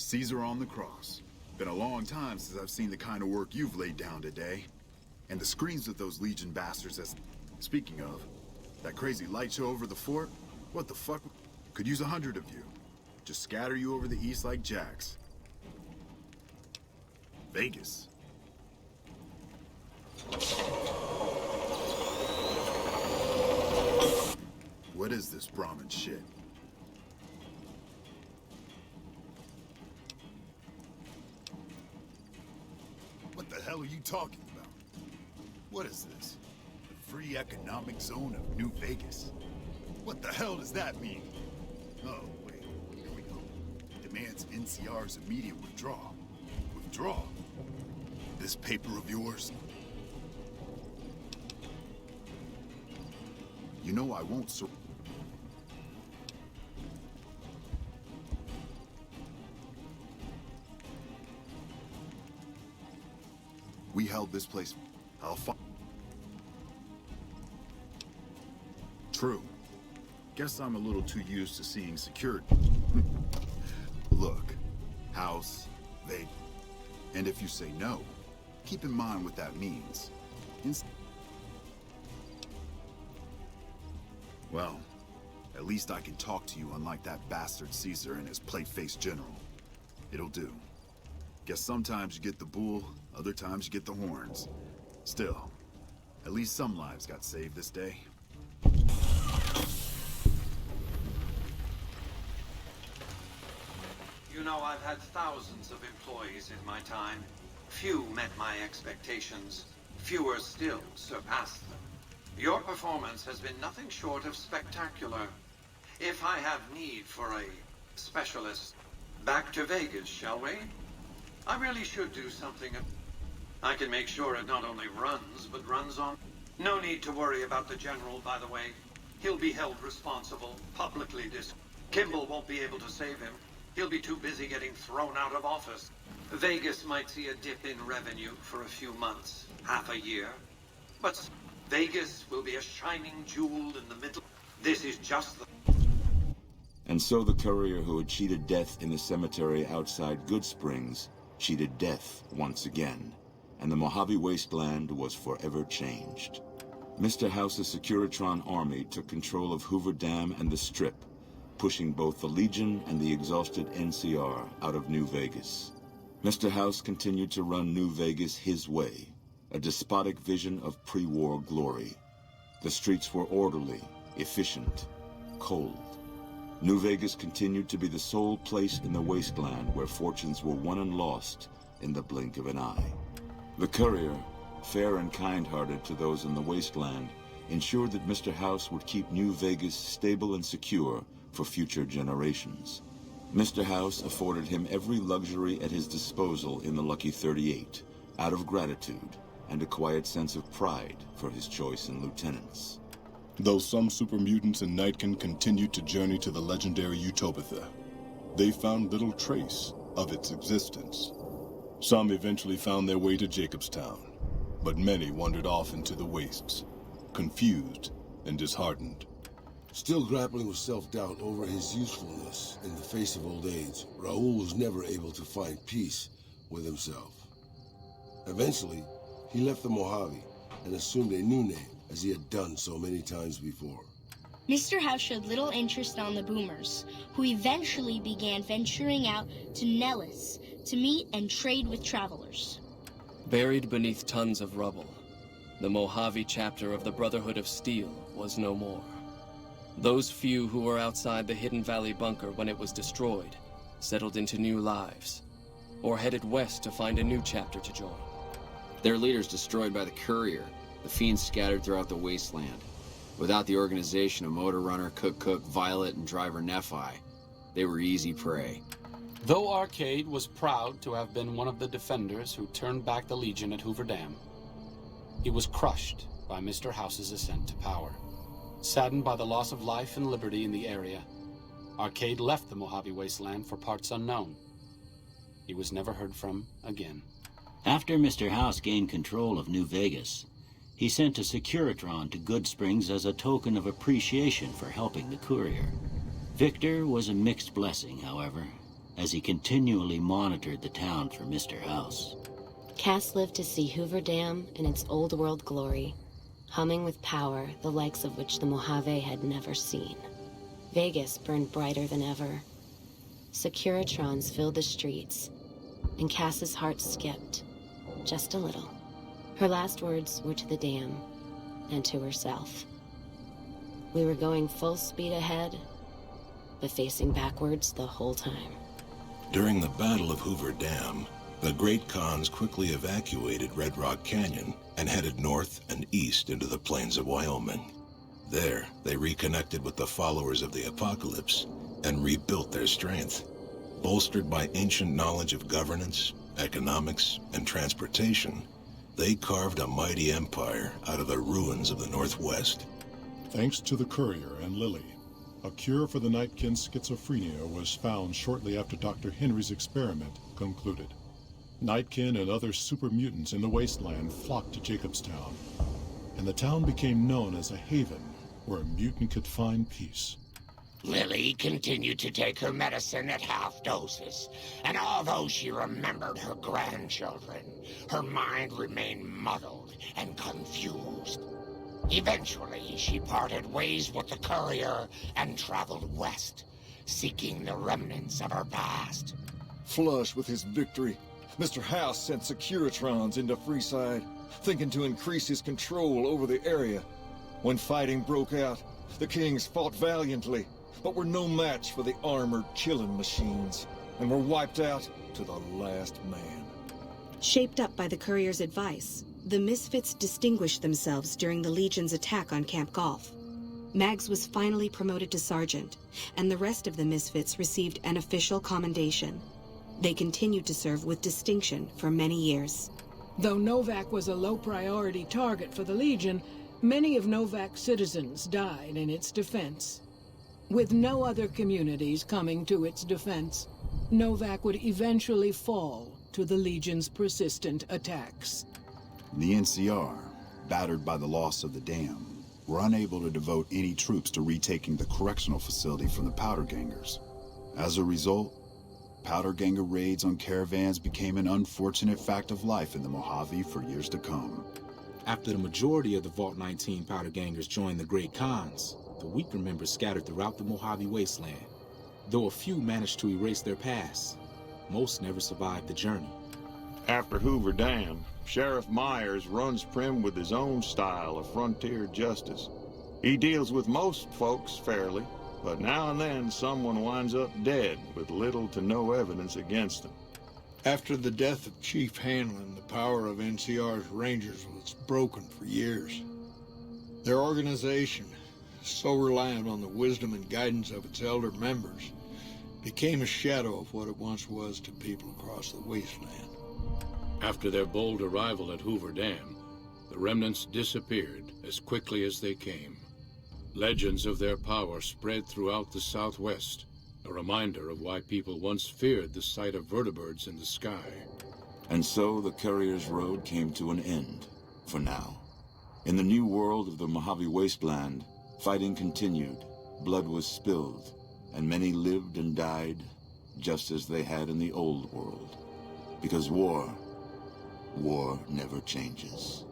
Caesar on the cross. Been a long time since I've seen the kind of work you've laid down today. And the screams of those Legion bastards as... Speaking of, that crazy light show over the fort? What the fuck? Could use 100 of you. Just scatter you over the east like jacks. Vegas. What is this Brahmin shit? What the hell are you talking about? What is this? The free economic zone of New Vegas? What the hell does that mean? Oh, wait, here we go. Demands NCR's immediate withdrawal. Withdraw? This paper of yours? You know I won't We held this place. I'll True. Guess I'm a little too used to seeing security. Look, house, they... And if you say no, keep in mind what that means. Well, at least I can talk to you unlike that bastard Caesar and his plate-faced general. It'll do. Guess sometimes you get the bull, other times you get the horns. Still, at least some lives got saved this day. You know, I've had thousands of employees in my time. Few met my expectations. Fewer still surpassed them. Your performance has been nothing short of spectacular. If I have need for a specialist, back to Vegas, shall we? I really should do something. I can make sure it not only runs, but runs on. No need to worry about the general, by the way. He'll be held responsible, publicly Kimball won't be able to save him. He'll be too busy getting thrown out of office. Vegas might see a dip in revenue for a few months, half a year. But Vegas will be a shining jewel in the middle. This is just the... And so the courier who had cheated death in the cemetery outside Good Springs cheated death once again, and the Mojave Wasteland was forever changed. Mr. House's Securitron army took control of Hoover Dam and the Strip, pushing both the Legion and the exhausted NCR out of New Vegas. Mr. House continued to run New Vegas his way, a despotic vision of pre-war glory. The streets were orderly, efficient, cold. New Vegas continued to be the sole place in the wasteland where fortunes were won and lost in the blink of an eye. The courier, fair and kind-hearted to those in the wasteland, ensured that Mr. House would keep New Vegas stable and secure for future generations. Mr. House afforded him every luxury at his disposal in the Lucky 38, out of gratitude and a quiet sense of pride for his choice in lieutenants. Though some super mutants in Nightkin continued to journey to the legendary Utopia, they found little trace of its existence. Some eventually found their way to Jacobstown, but many wandered off into the wastes, confused and disheartened. Still grappling with self-doubt over his usefulness in the face of old age, Raoul was never able to find peace with himself. Eventually, he left the Mojave and assumed a new name, as he had done so many times before. Mr. House showed little interest on the Boomers, who eventually began venturing out to Nellis to meet and trade with travelers. Buried beneath tons of rubble, the Mojave chapter of the Brotherhood of Steel was no more. Those few who were outside the Hidden Valley bunker when it was destroyed settled into new lives, or headed west to find a new chapter to join. Their leaders destroyed by the courier, the fiends scattered throughout the wasteland. Without the organization of Motor Runner, Cook, Violet, and Driver Nephi, they were easy prey. Though Arcade was proud to have been one of the defenders who turned back the Legion at Hoover Dam, he was crushed by Mr. House's ascent to power. Saddened by the loss of life and liberty in the area, Arcade left the Mojave Wasteland for parts unknown. He was never heard from again. After Mr. House gained control of New Vegas, he sent a Securitron to Good Springs as a token of appreciation for helping the courier. Victor was a mixed blessing, however, as he continually monitored the town for Mr. House. Cass lived to see Hoover Dam in its old world glory, humming with power the likes of which the Mojave had never seen. Vegas burned brighter than ever. Securitrons filled the streets, and Cass's heart skipped, just a little. Her last words were to the dam, and to herself. We were going full speed ahead, but facing backwards the whole time. During the Battle of Hoover Dam, the Great Khans quickly evacuated Red Rock Canyon and headed north and east into the plains of Wyoming. There, they reconnected with the followers of the Apocalypse and rebuilt their strength. Bolstered by ancient knowledge of governance, economics, and transportation, they carved a mighty empire out of the ruins of the Northwest. Thanks to the Courier and Lily, a cure for the Nightkin's schizophrenia was found shortly after Dr. Henry's experiment concluded. Nightkin and other super mutants in the wasteland flocked to Jacobstown, and the town became known as a haven where a mutant could find peace. Lily continued to take her medicine at half doses, and although she remembered her grandchildren, her mind remained muddled and confused. Eventually, she parted ways with the Courier and traveled west, seeking the remnants of her past. Flush with his victory, Mr. House sent Securitrons into Freeside, thinking to increase his control over the area. When fighting broke out, the Kings fought valiantly, but were no match for the armored killing machines, and were wiped out to the last man. Shaped up by the Courier's advice, the Misfits distinguished themselves during the Legion's attack on Camp Golf. Mags was finally promoted to sergeant, and the rest of the Misfits received an official commendation. They continued to serve with distinction for many years. Though Novak was a low-priority target for the Legion, many of Novak's citizens died in its defense. With no other communities coming to its defense, Novak would eventually fall to the Legion's persistent attacks. The NCR, battered by the loss of the dam, were unable to devote any troops to retaking the correctional facility from the Powder Gangers. As a result, Powder Ganger raids on caravans became an unfortunate fact of life in the Mojave for years to come. After the majority of the Vault 19 Powder Gangers joined the Great Khans, the weaker members scattered throughout the Mojave wasteland. Though a few managed to erase their past, most never survived the journey. After Hoover Dam, Sheriff Myers runs Prim with his own style of frontier justice. He deals with most folks fairly, but now and then someone winds up dead with little to no evidence against them. After the death of Chief Hanlon, the power of NCR's Rangers was broken for years. Their organization, so reliant on the wisdom and guidance of its elder members, became a shadow of what it once was to people across the wasteland. After their bold arrival at Hoover Dam, the remnants disappeared as quickly as they came. Legends of their power spread throughout the Southwest, a reminder of why people once feared the sight of vertibirds in the sky. And so the Courier's road came to an end, for now. In the new world of the Mojave Wasteland, fighting continued, blood was spilled, and many lived and died just as they had in the old world. Because war never changes.